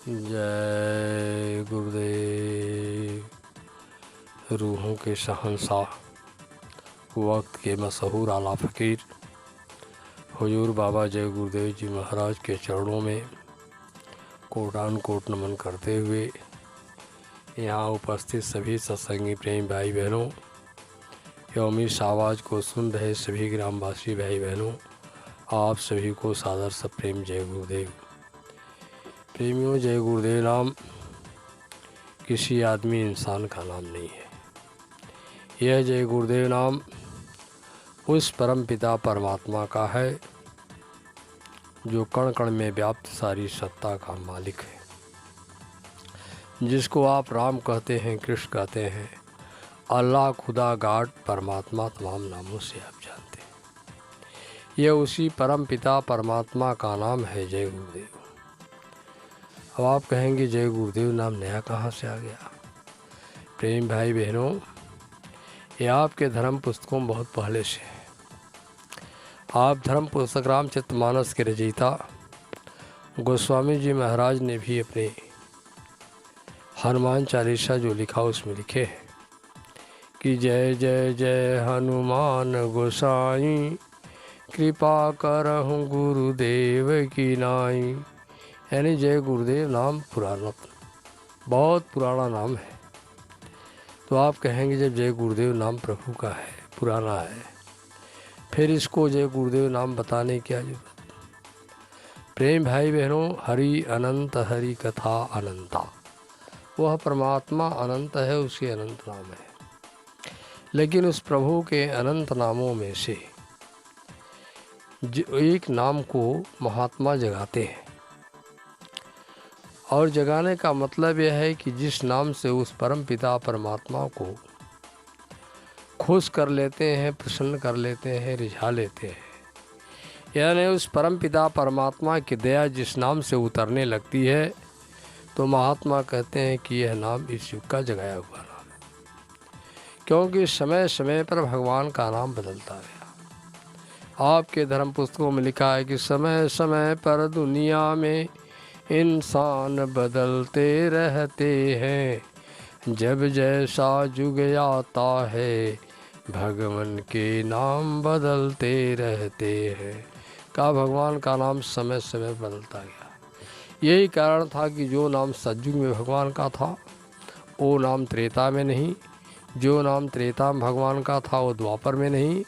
जय गुरुदेव। रूहों के शहंशाह, वक्त के मशहूर आला फ़कीर हुजूर बाबा जय गुरुदेव जी महाराज के चरणों में कोटान कोट नमन करते हुए यहाँ उपस्थित सभी सत्संगी प्रेमी भाई बहनों एवं इस आवाज़ को सुन रहे सभी ग्रामवासी भाई बहनों, आप सभी को सादर सप्रेम जय गुरुदेव। प्रेमियों, जय गुरुदेव नाम किसी आदमी इंसान का नाम नहीं है। यह जय गुरुदेव नाम उस परम पिता परमात्मा का है जो कण कण में व्याप्त सारी सत्ता का मालिक है, जिसको आप राम कहते हैं, कृष्ण कहते हैं, अल्लाह, खुदा, गॉड, परमात्मा तमाम नामों से आप जानते हैं। यह उसी परम पिता परमात्मा का नाम है जय गुरुदेव। अब आप कहेंगे जय गुरुदेव नाम नया कहाँ से आ गया? प्रेम भाई बहनों, ये आपके धर्म पुस्तकों में बहुत पहले से है। आप धर्म पुस्तक रामचरितमानस के रचयिता गोस्वामी जी महाराज ने भी अपने हनुमान चालीसा जो लिखा उसमें लिखे हैं कि जय जय जय हनुमान गोसाई, कृपा करहु गुरुदेव की नाई। यानी जय गुरुदेव नाम पुराना, बहुत पुराना नाम है। तो आप कहेंगे जब जय गुरुदेव नाम प्रभु का है, पुराना है, फिर इसको जय गुरुदेव नाम बताने की क्या जरूरत? प्रेम भाई बहनों, हरि अनंत, हरि कथा अनंता, वह परमात्मा अनंत है, उसके अनंत नाम है। लेकिन उस प्रभु के अनंत नामों में से एक नाम को महात्मा जगाते हैं, और जगाने का मतलब यह है कि जिस नाम से उस परम पिता परमात्मा को खुश कर लेते हैं, प्रसन्न कर लेते हैं, रिझा लेते हैं, यानी उस परम पिता परमात्मा की दया जिस नाम से उतरने लगती है, तो महात्मा कहते हैं कि यह नाम इस युग का जगाया हुआ नाम है। क्योंकि समय समय पर भगवान का नाम बदलता गया। आपके धर्म पुस्तकों में लिखा है कि समय समय पर दुनिया में इंसान बदलते रहते हैं, जब जैसा युग आता है भगवान के नाम बदलते रहते हैं। का भगवान का नाम समय समय बदलता गया। यही कारण था कि जो नाम सतयुग में भगवान का था वो नाम त्रेता में नहीं, जो नाम त्रेता में भगवान का था वो द्वापर में नहीं,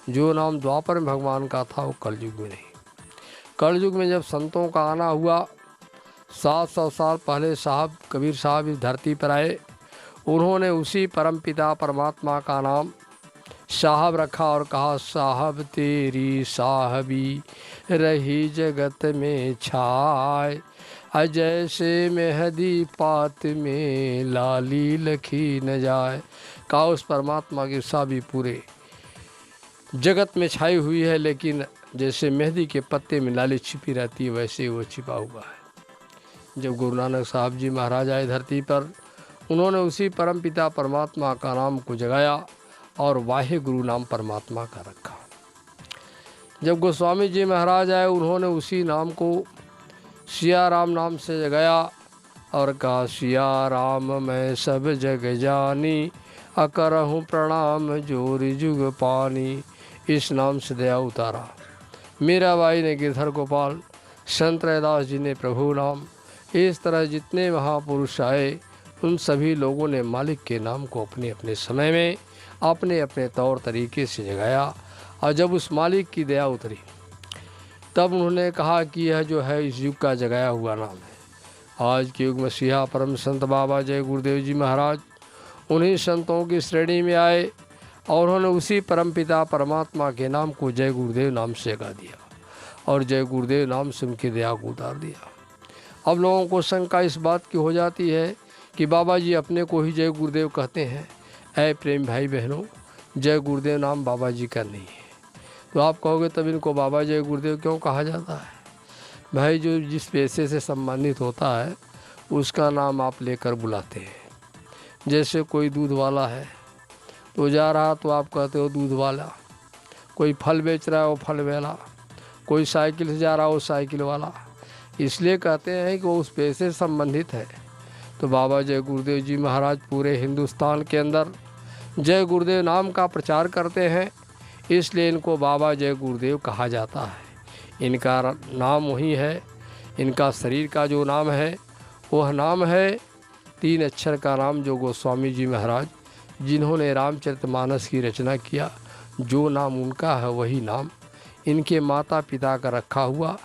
जो नाम द्वापर में भगवान का था वो कलयुग में नहीं। कलयुग में जब संतों का आना हुआ, 700 साल पहले साहब कबीर साहब इस धरती पर आए, उन्होंने उसी परम पिता परमात्मा का नाम साहब रखा और कहा, साहब तेरी साहबी रही जगत में छाए, अजय से मेहदी पात में लाली लखी न जाए। कहा उस परमात्मा की साहबी पूरे जगत में छाई हुई है, लेकिन जैसे मेहंदी के पत्ते में लाली छिपी रहती है, वैसे ही वो छिपा हुआ है। जब गुरु नानक साहब जी महाराज आए धरती पर, उन्होंने उसी परम पिता परमात्मा का नाम को जगाया और वाहे गुरु नाम परमात्मा का रखा। जब गोस्वामी जी महाराज आए, उन्होंने उसी नाम को सिया राम नाम से जगाया और कहा, सिया राम मैं सब जग जानी, अकरहूँ प्रणाम जोरी जुग पानी। इस नाम से दया उतारा। मीराबाई ने गिरधर गोपाल, संत रैदास जी ने प्रभु नाम, इस तरह जितने महापुरुष आए उन सभी लोगों ने मालिक के नाम को अपने अपने समय में अपने अपने तौर तरीके से जगाया। और जब उस मालिक की दया उतरी, तब उन्होंने कहा कि यह जो है इस युग का जगाया हुआ नाम है। आज के युग में सिया परम संत बाबा जय गुरुदेव जी महाराज उन्हीं संतों की श्रेणी में आए और उन्होंने उसी परम पिता परमात्मा के नाम को जय गुरुदेव नाम से जगा दिया और जय गुरुदेव नाम से उनकी दया को उतार दिया। अब लोगों को शंका इस बात की हो जाती है कि बाबा जी अपने को ही जय गुरुदेव कहते हैं। ऐ प्रेम भाई बहनों, जय गुरुदेव नाम बाबा जी का नहीं है। तो आप कहोगे तब इनको बाबा जय गुरुदेव क्यों कहा जाता है? भाई, जो जिस पैसे से सम्मानित होता है उसका नाम आप लेकर बुलाते हैं। जैसे कोई दूध वाला है तो जा रहा तो आप कहते हो दूध वाला, कोई फल बेच रहा है वो फल वाला, कोई साइकिल से जा रहा हो साइकिल वाला। इसलिए कहते हैं कि वो उस पेशे से संबंधित है। तो बाबा जय गुरुदेव जी महाराज पूरे हिंदुस्तान के अंदर जय गुरुदेव नाम का प्रचार करते हैं, इसलिए इनको बाबा जय गुरुदेव कहा जाता है। इनका नाम वही है, इनका शरीर का जो नाम है वह नाम है 3 अक्षर का नाम, जो गोस्वामी जी महाराज जिन्होंने रामचरितमानस की रचना किया, जो नाम उनका है वही नाम इनके माता पिता का रखा हुआ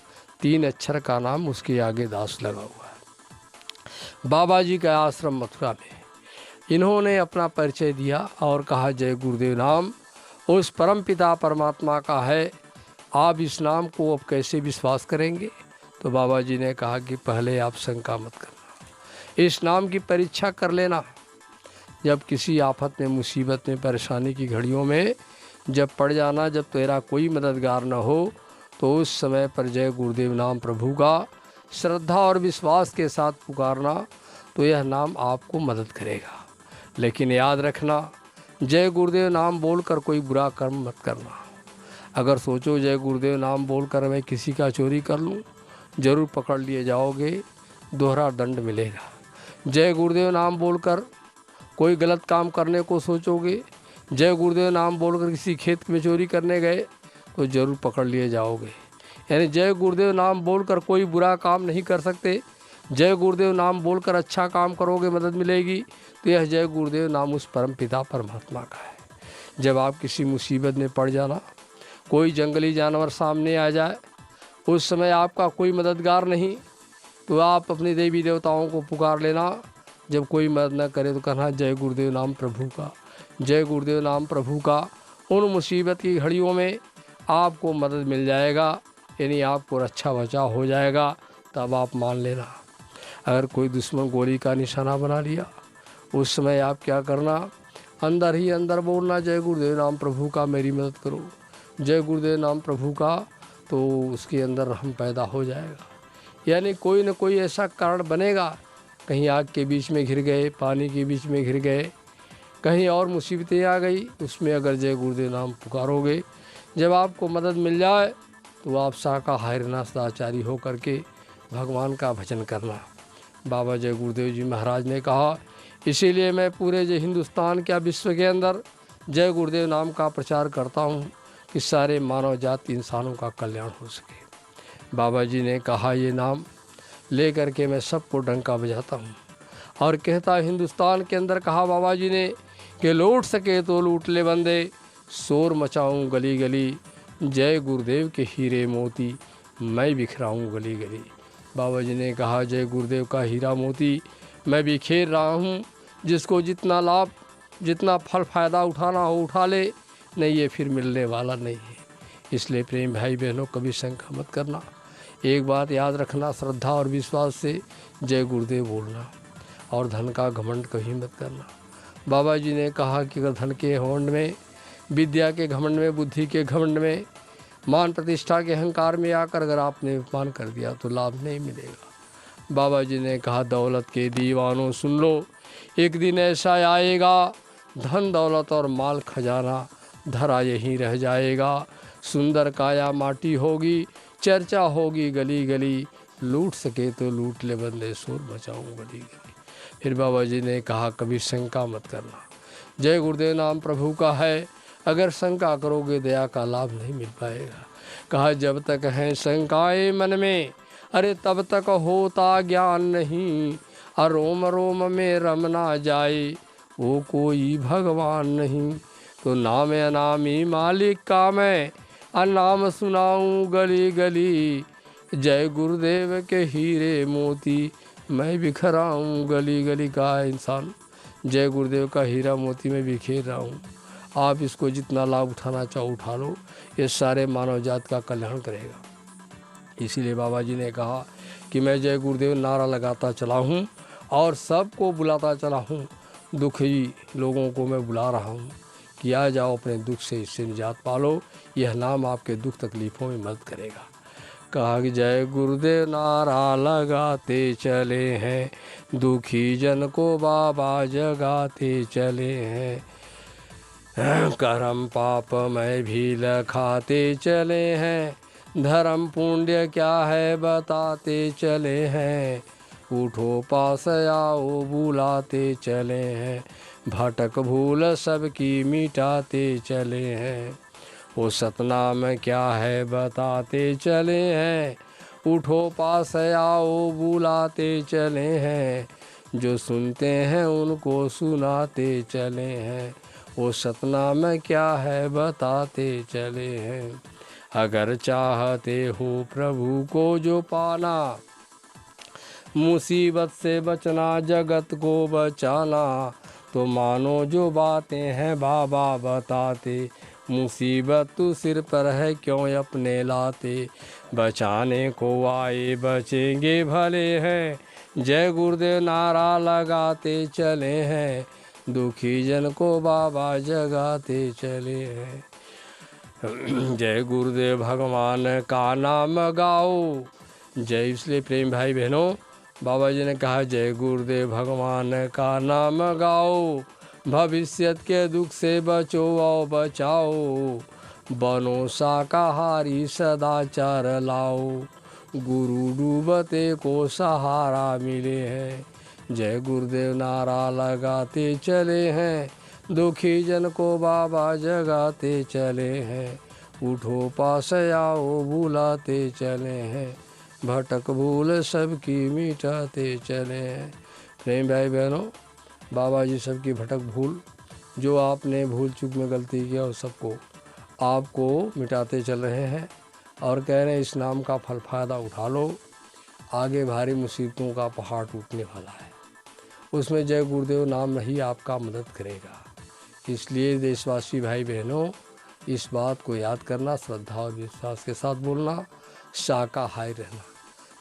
3 अक्षर का नाम, उसके आगे दास लगा हुआ है। बाबा जी का आश्रम मथुरा में इन्होंने अपना परिचय दिया और कहा जय गुरुदेव नाम उस परम पिता परमात्मा का है, आप इस नाम को अब कैसे विश्वास करेंगे। तो बाबा जी ने कहा कि पहले आप शंका मत करना, इस नाम की परीक्षा कर लेना। जब किसी आफत में, मुसीबत में, परेशानी की घड़ियों में जब पड़ जाना, जब तेरा कोई मददगार न हो, तो उस समय पर जय गुरुदेव नाम प्रभु का श्रद्धा और विश्वास के साथ पुकारना, तो यह नाम आपको मदद करेगा। लेकिन याद रखना, जय गुरुदेव नाम बोलकर कोई बुरा कर्म मत करना। अगर सोचो जय गुरुदेव नाम बोलकर मैं किसी का चोरी कर लूँ, ज़रूर पकड़ लिए जाओगे, दोहरा दंड मिलेगा। जय गुरुदेव नाम बोलकर कोई गलत काम करने को सोचोगे, जय गुरुदेव नाम बोलकर किसी खेत में चोरी करने गए तो ज़रूर पकड़ लिए जाओगे। यानी जय गुरुदेव नाम बोलकर कोई बुरा काम नहीं कर सकते, जय गुरुदेव नाम बोलकर अच्छा काम करोगे, मदद मिलेगी। तो यह जय गुरुदेव नाम उस परम पिता परमात्मा का है। जब आप किसी मुसीबत में पड़ जाना, कोई जंगली जानवर सामने आ जाए, उस समय आपका कोई मददगार नहीं, तो आप अपने देवी देवताओं को पुकार लेना। जब कोई मदद न करे तो कहना जय गुरुदेव नाम प्रभु का, जय गुरुदेव नाम प्रभु का। उन मुसीबत की घड़ियों में आपको मदद मिल जाएगा, यानी आपको रक्षा बचाव हो जाएगा। तब आप मान लेना। अगर कोई दुश्मन गोली का निशाना बना लिया, उस समय आप क्या करना, अंदर ही अंदर बोलना जय गुरुदेव नाम प्रभु का, मेरी मदद करो, जय गुरुदेव नाम प्रभु का। तो उसके अंदर रहम पैदा हो जाएगा। यानी कोई न कोई ऐसा कारण बनेगा, कहीं आग के बीच में घिर गए, पानी के बीच में घिर गए, कहीं और मुसीबतें आ गई, उसमें अगर जय गुरुदेव नाम पुकारोगे, जब आपको मदद मिल जाए तो आप शाकाहारी सदाचारी हो करके भगवान का भजन करना। बाबा जय गुरुदेव जी महाराज ने कहा, इसीलिए मैं पूरे जो हिंदुस्तान क्या विश्व के अंदर जय गुरुदेव नाम का प्रचार करता हूँ कि सारे मानव जाति इंसानों का कल्याण हो सके। बाबा जी ने कहा ये नाम ले करके मैं सबको डंका बजाता हूँ और कहता हिंदुस्तान के अंदर, कहा बाबा जी ने कि लूट सके तो लूट ले बंदे, शोर मचाऊँ गली गली, जय गुरुदेव के हीरे मोती मैं बिखराऊँ गली गली। बाबा जी ने कहा जय गुरुदेव का हीरा मोती मैं बिखेर रहा हूँ, जिसको जितना लाभ, जितना फल फ़ायदा उठाना हो उठा ले, नहीं ये फिर मिलने वाला नहीं है। इसलिए प्रेम भाई बहनों, कभी शंका मत करना। एक बात याद रखना, श्रद्धा और विश्वास से जय गुरुदेव बोलना और धन का घमंड कभी मत करना। बाबा जी ने कहा कि अगर धन के घमंड में, विद्या के घमंड में, बुद्धि के घमंड में, मान प्रतिष्ठा के अहंकार में आकर अगर आपने अपमान कर दिया तो लाभ नहीं मिलेगा। बाबा जी ने कहा दौलत के दीवानों सुन लो, एक दिन ऐसा आएगा, धन दौलत और माल खजाना धरा यहीं रह जाएगा, सुंदर काया माटी होगी, चर्चा होगी गली गली, लूट सके तो लूट ले बंदे, शोर मचाऊं गली गली। फिर बाबा जी ने कहा कभी शंका मत करना, जय गुरुदेव नाम प्रभु का है, अगर शंका करोगे दया का लाभ नहीं मिल पाएगा। कहा जब तक है शंकाएं मन में, अरे तब तक होता ज्ञान नहीं, और रोम रोम में रम ना जाए वो कोई भगवान नहीं। तो नाम अनामी मालिक का मैं नाम सुनाऊं गली गली, जय गुरुदेव के हीरे मोती मैं बिखराऊं गली गली। का इंसान जय गुरुदेव का हीरा मोती मैं बिखेर रहा हूँ, आप इसको जितना लाभ उठाना चाहो उठा लो, ये सारे मानव जात का कल्याण करेगा। इसीलिए बाबा जी ने कहा कि मैं जय गुरुदेव नारा लगाता चला हूँ और सबको बुलाता चला हूँ, दुखी लोगों को मैं बुला रहा हूँ कि आ जाओ अपने दुख से, इससे निजात पालो, यह नाम आपके दुख तकलीफ़ों में मदद करेगा। कहा कि जय गुरुदेव नारा लगाते चले हैं, दुखी जन को बाबा जगाते चले हैं, कर्म पाप में भी लखाते चले हैं, धर्म पुण्य क्या है बताते चले हैं, उठो पास आओ बुलाते चले हैं, भटक भूल सबकी मिटाते चले हैं। वो सतनाम क्या है बताते चले हैं, उठो पास आओ बुलाते चले हैं, जो सुनते हैं उनको सुनाते चले हैं। वो सतनाम क्या है बताते चले हैं। अगर चाहते हो प्रभु को जो पाना, मुसीबत से बचना जगत को बचाना, तो मानो जो बातें हैं बाबा बताते, मुसीबत तू सिर पर है क्यों अपने लाते, बचाने को आए बचेंगे भले हैं, जय गुरुदेव नारा लगाते चले हैं, दुखी जन को बाबा जगाते चले हैं। जय गुरुदेव भगवान का नाम गाओ, जय। इसलिए प्रेम भाई बहनों, बाबा जी ने कहा जय गुरुदेव भगवान का नाम गाओ, भविष्य के दुख से बचो और बचाओ, बनो शाकाहारी सदाचार लाओ, गुरु डूबते को सहारा मिले हैं, जय गुरुदेव नारा लगाते चले हैं, दुखी जन को बाबा जगाते चले हैं, उठो पास आओ बुलाते चले हैं, भटक भूल सबकी मिटाते चले हैं। प्रेम भाई बहनों, बाबा जी सबकी भटक भूल, जो आपने भूल चूक में गलती किया उस सबको आपको मिटाते चल रहे हैं, और कह रहे हैं इस नाम का फल फ़ायदा उठा लो, आगे भारी मुसीबतों का पहाड़ टूटने वाला है, उसमें जय गुरुदेव नाम ही आपका मदद करेगा। इसलिए देशवासी भाई बहनों, इस बात को याद करना, श्रद्धा और विश्वास के साथ बोलना, शाकाहारी रहना।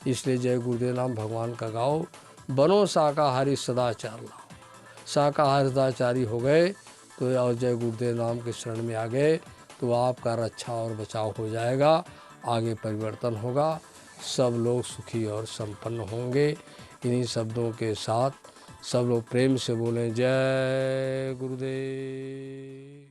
इसलिए जय गुरुदेव नाम भगवान का गाओ, बनो शाकाहारी सदाचार लाओ। शाकाहारी सदाचारी हो गए तो, और जय गुरुदेव नाम के शरण में आ गए तो आपका रक्षा और बचाव हो जाएगा, आगे परिवर्तन होगा, सब लोग सुखी और संपन्न होंगे। इन्हीं शब्दों के साथ सब लोग प्रेम से बोलें जय गुरुदेव।